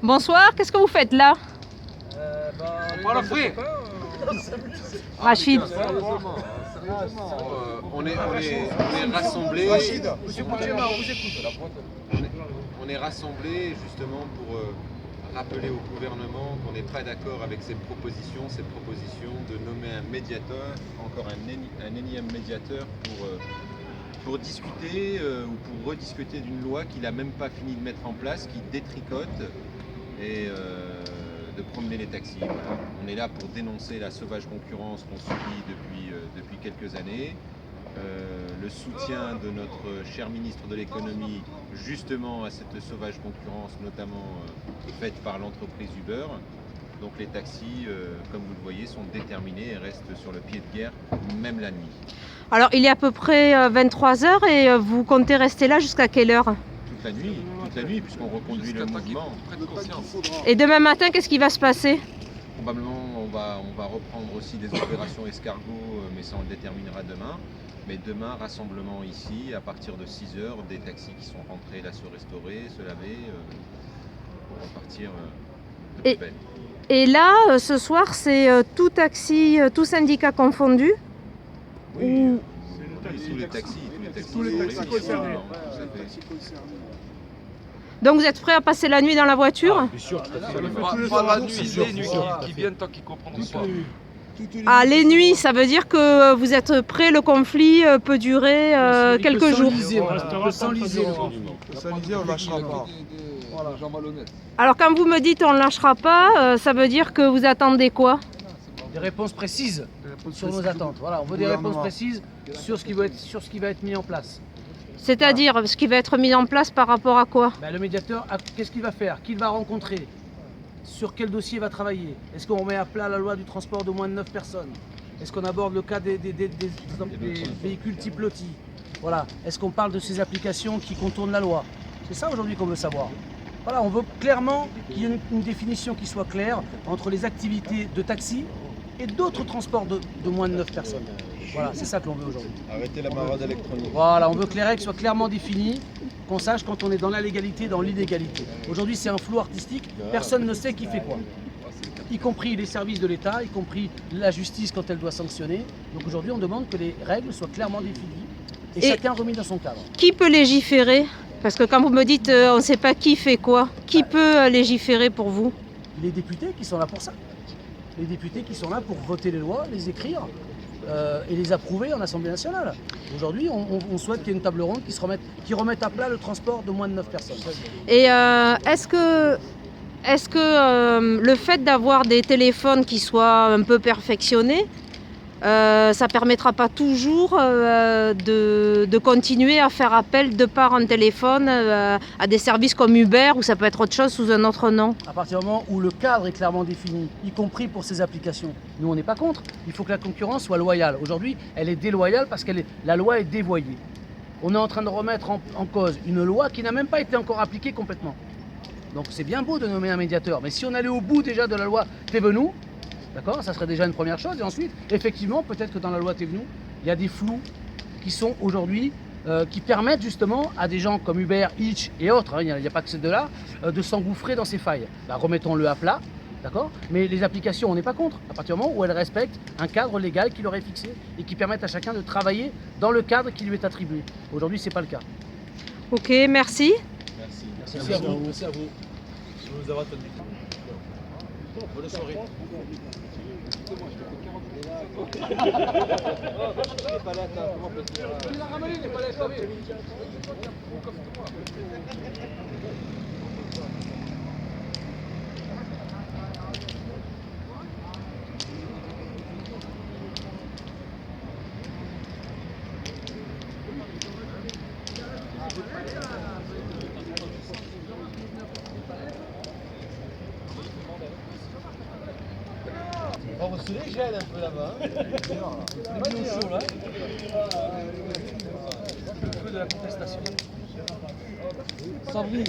Bonsoir, qu'est-ce que vous faites là? Voilà, frère. Rachid. On est rassemblés. On est rassemblés justement pour rappeler au gouvernement qu'on n'est pas d'accord avec cette proposition de nommer un médiateur, encore un énième médiateur pour discuter ou pour rediscuter d'une loi qu'il n'a même pas fini de mettre en place, qui détricote et de promener les taxis. Voilà. On est là pour dénoncer la sauvage concurrence qu'on subit depuis quelques années, le soutien de notre cher ministre de l'économie justement à cette sauvage concurrence, notamment faite par l'entreprise Uber. Donc les taxis, comme vous le voyez, sont déterminés et restent sur le pied de guerre, même la nuit. Alors il est à peu près 23 h et vous comptez rester là jusqu'à quelle heure? Toute la nuit puisqu'on reconduit le mouvement. Et demain matin, qu'est-ce qui va se passer? Probablement on va reprendre aussi des opérations escargots, mais ça on le déterminera demain. Mais demain, rassemblement ici, à partir de 6 h, des taxis qui sont rentrés là se restaurer, se laver, pour repartir de plus belle. Et là, ce soir, c'est tout taxi, tout syndicat confondu? Oui, tous les taxis concernés. Donc vous êtes prêts à passer la nuit dans la voiture? Bien sûr, pas la nuit, les nuits qui viennent tant qu'ils comprennent pas. Ah, les nuits, ça veut dire que vous êtes prêts, le conflit peut durer quelques jours. S'enliser, on lâchera pas. Alors quand vous me dites on ne lâchera pas, ça veut dire que vous attendez quoi? Des réponses précises sur nos attentes. Voilà, on veut des réponses précises sur ce qui va être mis en place. C'est-à-dire ce qui va être mis en place par rapport à quoi? Le médiateur, qu'est-ce qu'il va faire? Qui il va rencontrer? Sur quel dossier il va travailler? Est-ce qu'on remet à plat la loi du transport de moins de 9 personnes? Est-ce qu'on aborde le cas des véhicules type Loti? Voilà. Est-ce qu'on parle de ces applications qui contournent la loi? C'est ça aujourd'hui qu'on veut savoir. Voilà, on veut clairement qu'il y ait une définition qui soit claire entre les activités de taxi et d'autres transports de moins de 9 personnes. Voilà, c'est ça que l'on veut aujourd'hui. Arrêtez la marade électronique. Voilà, on veut que les règles soient clairement définies, qu'on sache quand on est dans la légalité, dans l'illégalité. Aujourd'hui, c'est un flou artistique, personne ne sait qui fait quoi. Y compris les services de l'État, y compris la justice quand elle doit sanctionner. Donc aujourd'hui, on demande que les règles soient clairement définies et chacun remis dans son cadre. Qui peut légiférer? Parce que quand vous me dites on ne sait pas qui fait quoi, qui peut légiférer pour vous? Les députés qui sont là pour ça. Les députés qui sont là pour voter les lois, les écrire et les approuver en Assemblée nationale. Aujourd'hui, on souhaite qu'il y ait une table ronde qui remette à plat le transport de moins de 9 personnes. Et est-ce que le fait d'avoir des téléphones qui soient un peu perfectionnés, ça permettra pas toujours de continuer à faire appel de par un téléphone à des services comme Uber, ou ça peut être autre chose sous un autre nom? À partir du moment où le cadre est clairement défini, y compris pour ces applications, nous on n'est pas contre. Il faut que la concurrence soit loyale. Aujourd'hui, elle est déloyale parce que la loi est dévoyée. On est en train de remettre en cause une loi qui n'a même pas été encore appliquée complètement. Donc c'est bien beau de nommer un médiateur, mais si on allait au bout déjà de la loi Thévenoud, d'accord, ça serait déjà une première chose. Et ensuite, effectivement, peut-être que dans la loi Thévenoud, il y a des flous qui sont aujourd'hui, qui permettent justement à des gens comme Uber, Hitch et autres, il n'y a pas que ces deux-là, de s'engouffrer dans ces failles. Remettons-le à plat, d'accord. Mais les applications, on n'est pas contre, à partir du moment où elles respectent un cadre légal qui leur est fixé et qui permettent à chacun de travailler dans le cadre qui lui est attribué. Aujourd'hui, ce n'est pas le cas. Ok, merci. Merci à vous. Merci à vous. Je vous avoir attendu. Bonne soirée. Il a ramené, il n'est pas là, ça On se les gèle un peu là-bas. Pas du chaud là. Le feu de la contestation. Sabri,